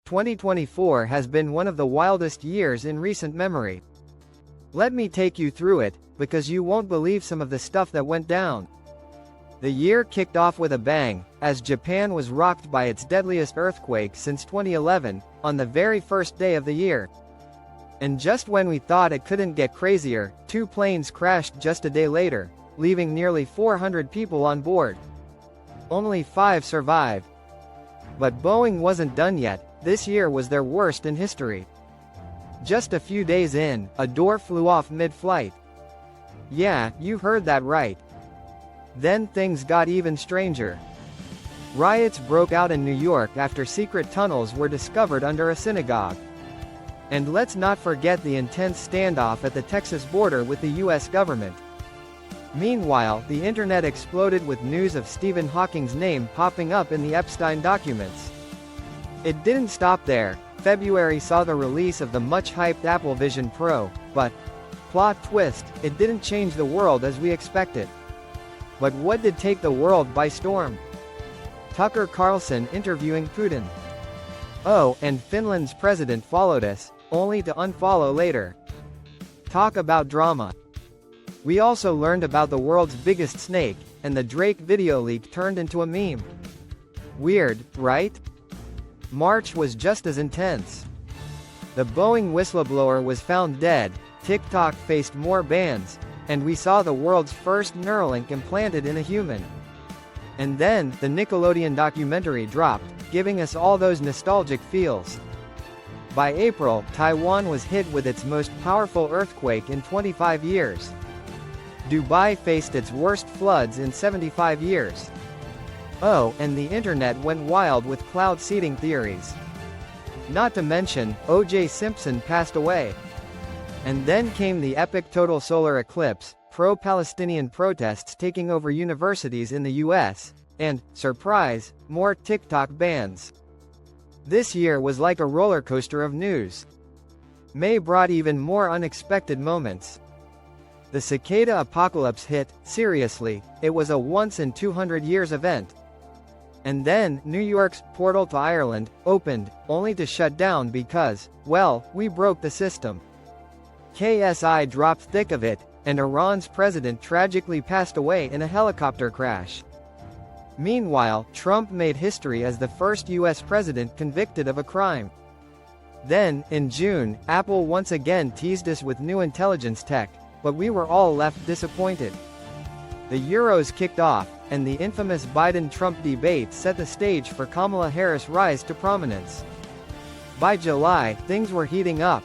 2024 has been one of the wildest years in recent memory. Let me take you through it, because you won't believe some of the stuff that went down. The year kicked off with a bang, as Japan was rocked by its deadliest earthquake since 2011, on the very first day of the year. And just when we thought it couldn't get crazier, 2 planes crashed just a day later, leaving nearly 400 people on board. Only 5 survived. But Boeing wasn't done yet. This year was their worst in history. Just a few days in, a door flew off mid-flight. Yeah, you heard that right. Then things got even stranger. Riots broke out in New York after secret tunnels were discovered under a synagogue. And let's not forget the intense standoff at the Texas border with the US government. Meanwhile, the internet exploded with news of Stephen Hawking's name popping up in the Epstein documents. It didn't stop there. February saw the release of the much-hyped Apple Vision Pro, but, plot twist, it didn't change the world as we expected. But what did take the world by storm? Tucker Carlson interviewing Putin. Oh, and Finland's president followed us, only to unfollow later. Talk about drama. We also learned about the world's biggest snake, and the Drake video leak turned into a meme. Weird, right? March was just as intense. The Boeing whistleblower was found dead, TikTok faced more bans, and we saw the world's first Neuralink implanted in a human. And then, the Nickelodeon documentary dropped, giving us all those nostalgic feels. By April, Taiwan was hit with its most powerful earthquake in 25 years. Dubai faced its worst floods in 75 years. Oh, and the internet went wild with cloud seeding theories. Not to mention, O.J. Simpson passed away. And then came the epic total solar eclipse, pro-Palestinian protests taking over universities in the US, and, surprise, more TikTok bans. This year was like a roller coaster of news. May brought even more unexpected moments. The cicada apocalypse hit. Seriously, it was a once-in-200 years event. And then, New York's portal to Ireland opened, only to shut down because, well, we broke the system. KSI dropped thick of it, and Iran's president tragically passed away in a helicopter crash. Meanwhile, Trump made history as the first US president convicted of a crime. Then, in June, Apple once again teased us with new intelligence tech, but we were all left disappointed. The Euros kicked off, and the infamous Biden-Trump debate set the stage for Kamala Harris' rise to prominence. By July, things were heating up.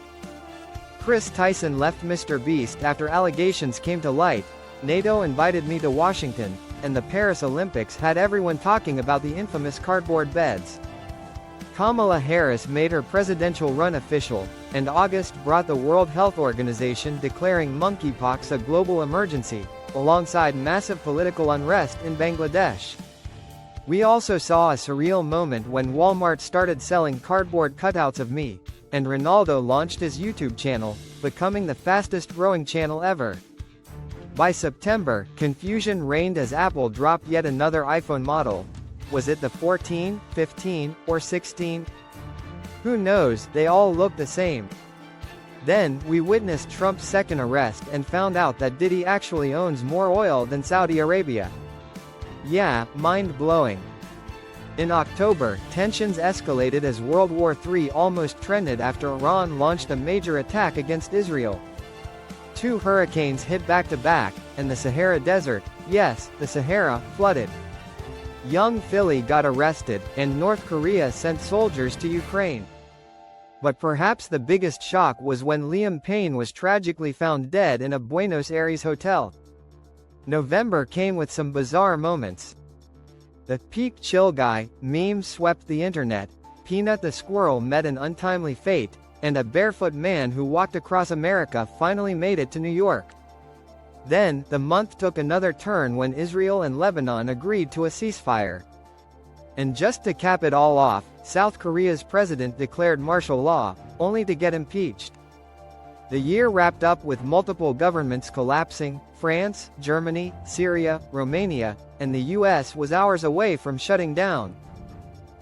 Chris Tyson left Mr. Beast after allegations came to light, NATO invited me to Washington, and the Paris Olympics had everyone talking about the infamous cardboard beds. Kamala Harris made her presidential run official, and August brought the World Health Organization declaring monkeypox a global emergency, alongside massive political unrest in Bangladesh. We also saw a surreal moment when Walmart started selling cardboard cutouts of me, and Ronaldo launched his YouTube channel, becoming the fastest-growing channel ever. By September, confusion reigned as Apple dropped yet another iPhone model. Was it the 14, 15, or 16? Who knows, they all look the same. Then, we witnessed Trump's second arrest and found out that Diddy actually owns more oil than Saudi Arabia. Yeah, mind-blowing. In October, tensions escalated as World War III almost trended after Iran launched a major attack against Israel. 2 hurricanes hit back-to-back, and the Sahara Desert, yes, the Sahara, flooded. Young Philly got arrested, and North Korea sent soldiers to Ukraine. But perhaps the biggest shock was when Liam Payne was tragically found dead in a Buenos Aires hotel. November came with some bizarre moments. The "peak chill guy" meme swept the internet, Peanut the squirrel met an untimely fate, and a barefoot man who walked across America finally made it to New York. Then, the month took another turn when Israel and Lebanon agreed to a ceasefire. And just to cap it all off, South Korea's president declared martial law, only to get impeached. The year wrapped up with multiple governments collapsing. France, Germany, Syria, Romania, and the US was hours away from shutting down.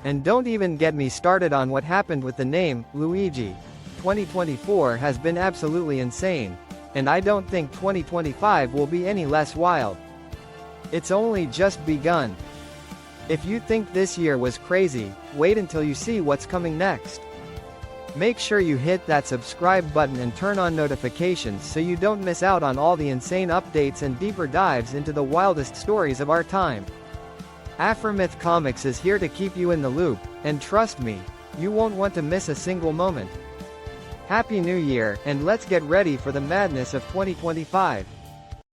And don't even get me started on what happened with the name, Luigi. 2024 has been absolutely insane. And I don't think 2025 will be any less wild. It's only just begun. If you think this year was crazy, wait until you see what's coming next. Make sure you hit that subscribe button and turn on notifications so you don't miss out on all the insane updates and deeper dives into the wildest stories of our time. Aftermath Comics is here to keep you in the loop, and trust me, you won't want to miss a single moment. Happy New Year, and let's get ready for the madness of 2025.